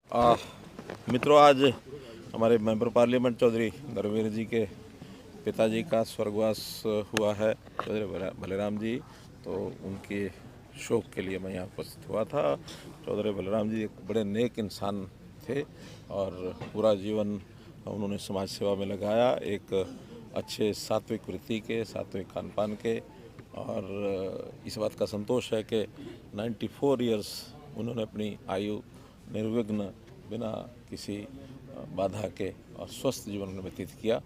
आ, मित्रों, आज हमारे मेंबर पार्लियामेंट चौधरी धर्मवीर जी के पिताजी का स्वर्गवास हुआ है, चौधरी बलराम जी। तो उनके शोक के लिए मैं यहाँ उपस्थित हुआ था। चौधरी बलराम जी एक बड़े नेक इंसान थे और पूरा जीवन उन्होंने समाज सेवा में लगाया, एक अच्छे सात्विक वृत्ति के, सात्विक खान पान के। और इस बात का संतोष है कि 94 ईयर्स उन्होंने अपनी आयु निर्विघ्न, बिना किसी बाधा के और स्वस्थ जीवन में व्यतीत किया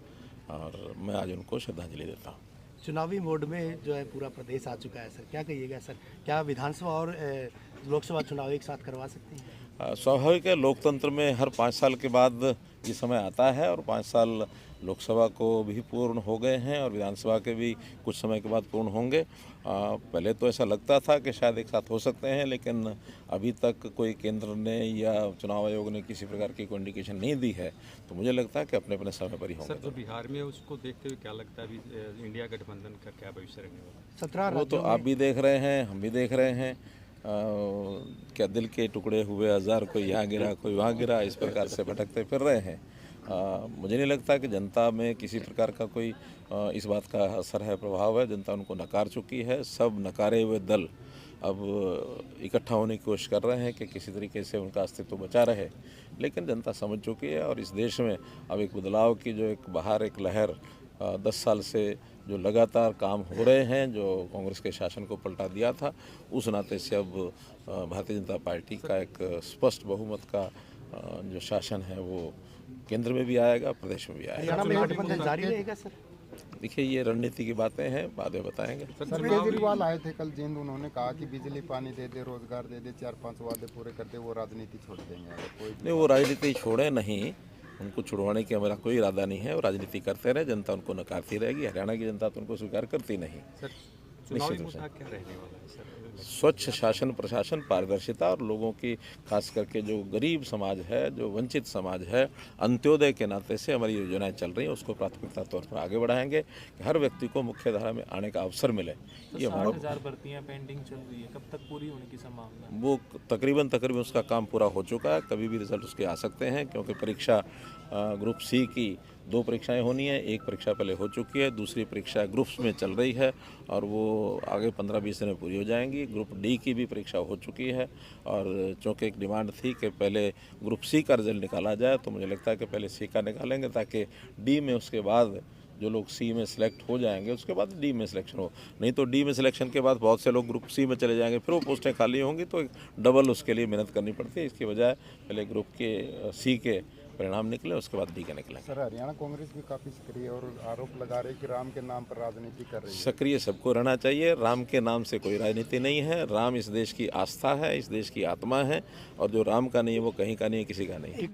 और मैं आज उनको श्रद्धांजलि देता हूँ। चुनावी मोड में जो है पूरा प्रदेश आ चुका है सर, क्या कहिएगा सर? क्या विधानसभा और लोकसभा चुनाव एक साथ करवा सकते हैं? स्वाभाविक है, लोकतंत्र में हर 5 साल के बाद ये समय आता है और 5 साल लोकसभा को भी पूर्ण हो गए हैं और विधानसभा के भी कुछ समय के बाद पूर्ण होंगे। पहले तो ऐसा लगता था कि शायद एक साथ हो सकते हैं, लेकिन अभी तक कोई केंद्र ने या चुनाव आयोग ने किसी प्रकार की कोई इंडिकेशन नहीं दी है। तो मुझे लगता है कि अपने अपने समय पर ही होंगे। सर, जो बिहार में उसको देखते हुए क्या लगता है अभी इंडिया गठबंधन का क्या भविष्य रहने वाला है? 17 वो तो आप भी देख रहे हैं, हम भी देख रहे हैं। क्या दिल के टुकड़े हुए हजार, कोई यहाँ गिरा कोई वहाँ गिरा, इस प्रकार से भटकते फिर रहे हैं। मुझे नहीं लगता कि जनता में किसी प्रकार का कोई इस बात का असर है, प्रभाव है। जनता उनको नकार चुकी है। सब नकारे हुए दल अब इकट्ठा होने की कोशिश कर रहे हैं कि किसी तरीके से उनका अस्तित्व बचा रहे, लेकिन जनता समझ चुकी है। और इस देश में अब एक बदलाव की जो एक बाहर एक लहर 10 साल से जो लगातार काम हो रहे हैं, जो कांग्रेस के शासन को पलटा दिया था, उस नाते से अब भारतीय जनता पार्टी का एक स्पष्ट बहुमत का जो शासन है वो केंद्र में भी आएगा, प्रदेश में भी आएगा। हरियाणा में गठबंधन जारी रहेगा सर? देखिए, ये रणनीति की बातें हैं, बाद में बताएंगे। सर, केजरीवाल आए थे कल जींद, उन्होंने कहा कि बिजली पानी दे दे, रोजगार दे दे, 4-5 वादे पूरे कर दे, वो राजनीति छोड़ देंगे। कोई नहीं, वो राजनीति छोड़े नहीं, उनको छुड़वाने की हमारा कोई इरादा नहीं है। वो राजनीति करते रहे, जनता उनको नकारती रहेगी। हरियाणा की जनता तो उनको स्वीकार करती नहीं। सर, चुनावी मुद्दा क्या रहने वाला है सर? स्वच्छ शासन प्रशासन, पारदर्शिता और लोगों की, खास करके जो गरीब समाज है, जो वंचित समाज है, अंत्योदय के नाते से हमारी योजनाएं चल रही हैं, उसको प्राथमिकता तौर पर आगे बढ़ाएंगे कि हर व्यक्ति को मुख्य धारा में आने का अवसर मिले। ये 60,000 भर्तियां पेंडिंग चल रही है, कब तक पूरी होने की संभावना है? वो तकरीबन उसका काम पूरा हो चुका है। कभी भी रिजल्ट उसके आ सकते हैं, क्योंकि परीक्षा ग्रुप सी की 2 परीक्षाएं होनी है। एक परीक्षा पहले हो चुकी है, दूसरी परीक्षा ग्रुप्स में चल रही है और वो आगे 15-20 दिन में पूरी हो जाएंगी। ग्रुप डी की भी परीक्षा हो चुकी है और चूँकि एक डिमांड थी कि पहले ग्रुप सी का रिजल्ट निकाला जाए, तो मुझे लगता है कि पहले सी का निकालेंगे ताकि डी में उसके बाद जो लोग सी में सिलेक्ट हो जाएंगे उसके बाद डी में सिलेक्शन हो। नहीं तो डी में सिलेक्शन के बाद बहुत से लोग ग्रुप सी में चले जाएंगे, फिर वो पोस्टें खाली होंगी, तो डबल उसके लिए मेहनत करनी पड़ती है। इसकी बजाय पहले ग्रुप के सी के परिणाम निकले, उसके बाद डी के निकलेंगे। सर, हरियाणा कांग्रेस भी काफी सक्रिय और आरोप लगा रही है कि राम के नाम पर राजनीति कर रही है। सक्रिय सबको रहना चाहिए। राम के नाम से कोई राजनीति नहीं है। राम इस देश की आस्था है, इस देश की आत्मा है, और जो राम का नहीं है वो कहीं का नहीं है, किसी का नहीं है।